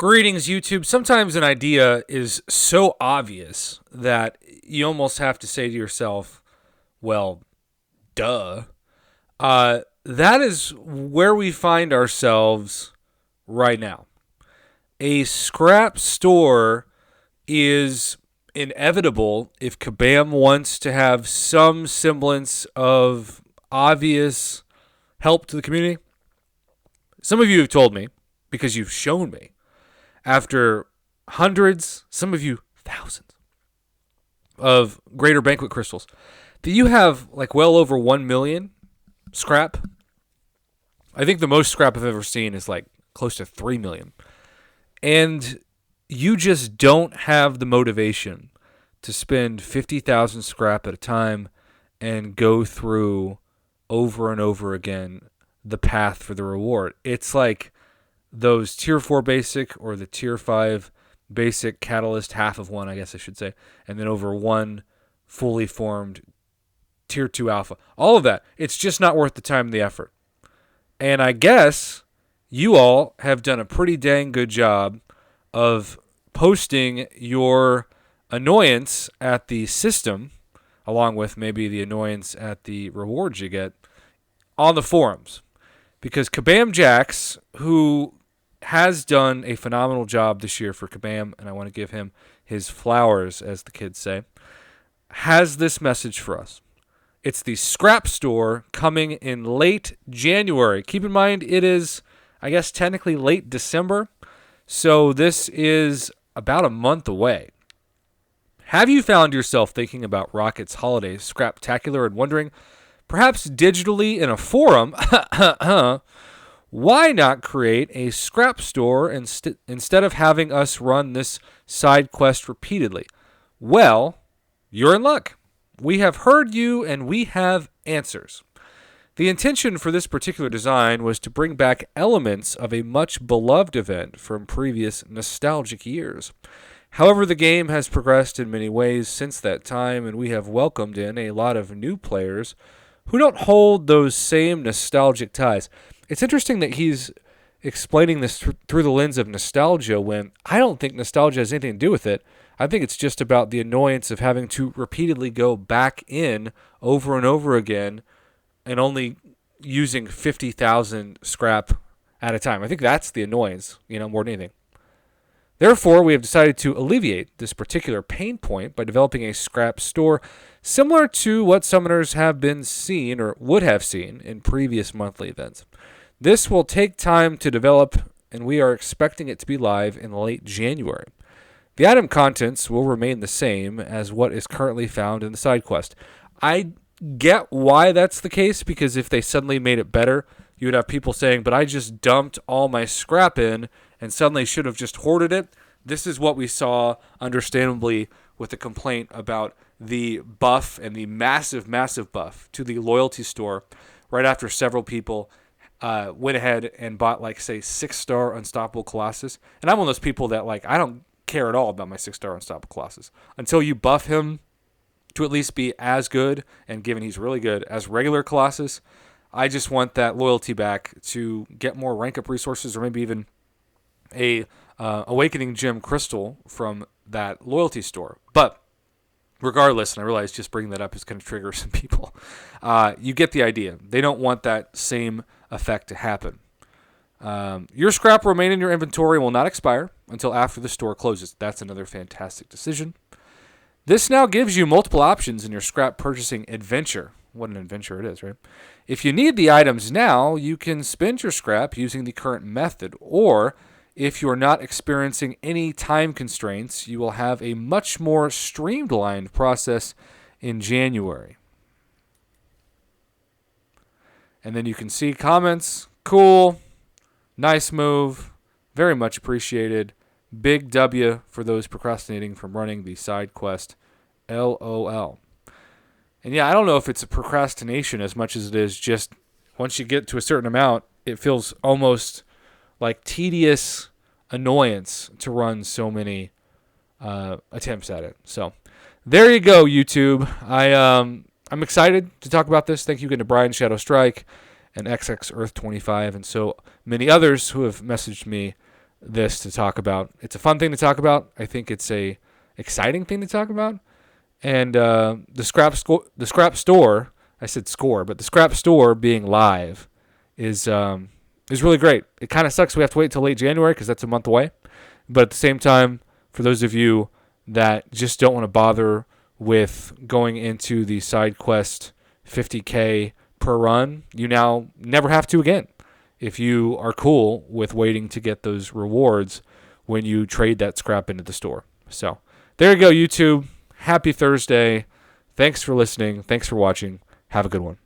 Greetings, YouTube. Sometimes an idea is so obvious that you almost have to say to yourself, well, duh. That is where we find ourselves right now. A scrap store is inevitable if Kabam wants to have some semblance of obvious help to the community. Some of you have told me, because you've shown me, after hundreds, some of you thousands, of greater banquet crystals, that you have like well over 1 million scrap. I think the most scrap I've ever seen is like close to 3 million. And you just don't have the motivation to spend 50,000 scrap at a time and go through over and over again the path for the reward. It's like those tier 4 basic or the tier 5 basic catalyst, half of one, I guess I should say, and then over one fully formed tier 2 alpha. All of that, it's just not worth the time and the effort. And I guess you all have done a pretty dang good job of posting your annoyance at the system, along with maybe the annoyance at the rewards you get, on the forums. Because Kabam Jax, who has done a phenomenal job this year for Kabam, and I want to give him his flowers, as the kids say, has this message for us. It's the scrap store coming in late January. Keep in mind, it is, I guess, technically late December, so this is about a month away. Have you found yourself thinking about Rocket's holiday scraptacular and wondering, perhaps digitally in a forum, why not create a scrap store instead of having us run this side quest repeatedly? Well, you're in luck. We have heard you and we have answers. The intention for this particular design was to bring back elements of a much beloved event from previous nostalgic years. However, the game has progressed in many ways since that time, and we have welcomed in a lot of new players who don't hold those same nostalgic ties. It's interesting that he's explaining this through the lens of nostalgia when I don't think nostalgia has anything to do with it. I think it's just about the annoyance of having to repeatedly go back in over and over again and only using 50,000 scrap at a time. I think that's the annoyance, more than anything. Therefore, we have decided to alleviate this particular pain point by developing a scrap store similar to what summoners have been seen or would have seen in previous monthly events. This will take time to develop, and we are expecting it to be live in late January. The item contents will remain the same as what is currently found in the side quest. I get why that's the case, because if they suddenly made it better, you would have people saying, but I just dumped all my scrap in and suddenly should have just hoarded it. This is what we saw, understandably, with the complaint about the buff and the massive, massive buff to the loyalty store right after several people went ahead and bought, like, say, 6-star Unstoppable Colossus. And I'm one of those people that, like, I don't care at all about my 6-star Unstoppable Colossus. Until you buff him to at least be as good, and given he's really good, as regular Colossus, I just want that loyalty back to get more rank up resources, or maybe even a Awakening Gem Crystal from that loyalty store. But regardless, and I realize just bringing that up is going to trigger some people, you get the idea. They don't want that same effect to happen. Your scrap will remain in your inventory and will not expire until after the store closes. That's another fantastic decision. This now gives you multiple options in your scrap purchasing adventure. What an adventure it is, right? If you need the items now, you can spend your scrap using the current method, or if you are not experiencing any time constraints, you will have a much more streamlined process in January. And then you can see comments. Cool. Nice move. Very much appreciated. Big W for those procrastinating from running the side quest. LOL. And yeah, I don't know if it's a procrastination as much as it is just once you get to a certain amount, it feels almost like tedious annoyance to run so many attempts at it. So there you go, YouTube. I'm excited to talk about this. Thank you again to Brian Shadow Strike and XX Earth 25 and so many others who have messaged me this to talk about. It's a fun thing to talk about. I think it's a exciting thing to talk about. And the scrap store, I said score, but the scrap store being live is really great. It kind of sucks we have to wait until late January because that's a month away. But at the same time, for those of you that just don't want to bother with going into the side quest 50K per run, you now never have to again if you are cool with waiting to get those rewards when you trade that scrap into the store. So there you go, YouTube. Happy Thursday. Thanks for listening. Thanks for watching. Have a good one.